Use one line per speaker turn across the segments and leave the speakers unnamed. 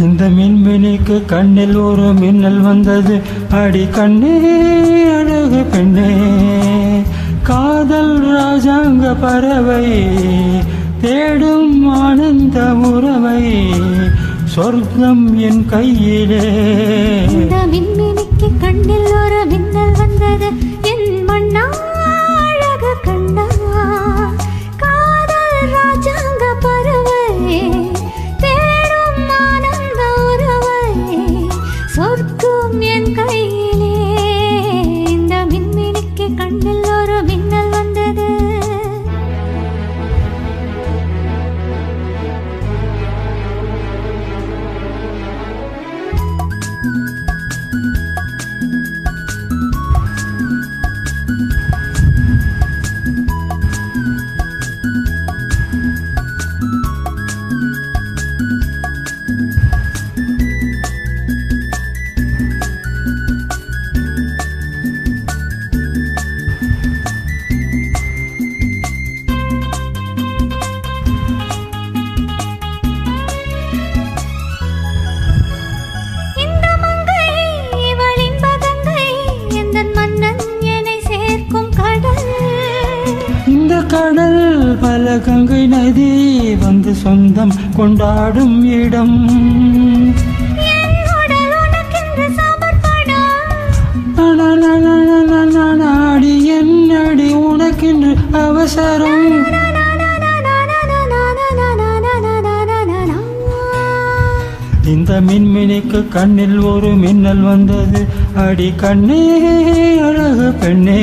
இந்த மின்மினிக்கு கண்ணில் ஒரு மின்னல் வந்தது. அடி கண்ணே அழகு பெண்ணே, காதல் ராஜாங்க பறவை தேடும் ஆனந்த உறவை, சொர்க்கம் என் கையிலே.
இந்த மின்மினிக்கு கண்ணில் ஒரு மின்னல் வந்தது. என் மண்ணா அழகு கண்ணா, காதல் ராஜாங்க பறவை தேடும் ஆனந்த உறவை, சொர்க்கம் என் கையிலே. இந்த மின்மினிக்கு கண்ணில் ஒரு மின்னல் வந்தது.
கடல் பல கங்கை நதி வந்து சொந்தம் கொண்டாடும் இடம். நாடி என்னடி உனக்கென்று அவசரம். இந்த மின்மினிக்கு கண்ணில் ஒரு மின்னல் வந்தது. அடி கண்ணே அழகு பெண்ணே,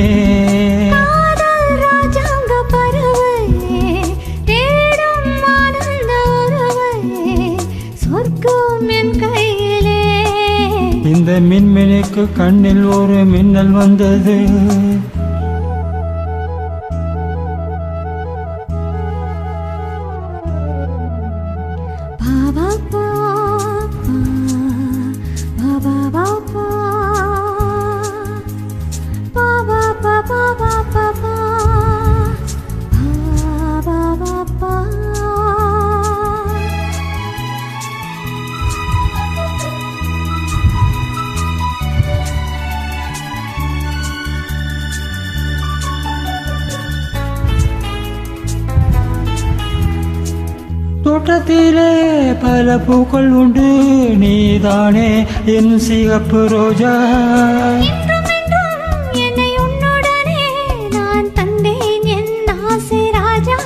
இந்த மின்மினிக்கு கண்ணில் ஒரு மின்னல் வந்தது. தோட்டத்திலே பல பூக்கள் உண்டு, நீதானே என் சிகப்பு ரோஜா.
என்னை உன்னுடனே நான் தந்தேன் என் ஆசை ராஜா.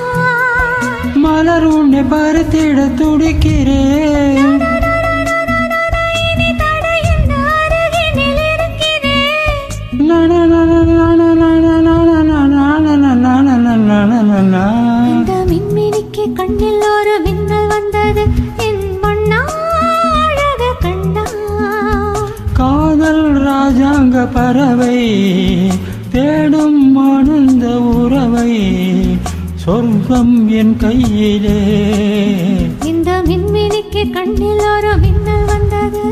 மலர் உன்னை பறித்திட துடிக்கிறேன்.
இந்த மின்மினிக்கு கண்ணில் ஒரு மின்னல் வந்தது. என் மண்ணா அழகு கண்ணா,
காதல் ராஜாங்க பறவை தேடும் ஆனந்த உறவை, சொர்க்கம் என் கையிலே.
இந்த மின்மினிக்கு கண்ணில் ஒரு மின்னல் வந்தது.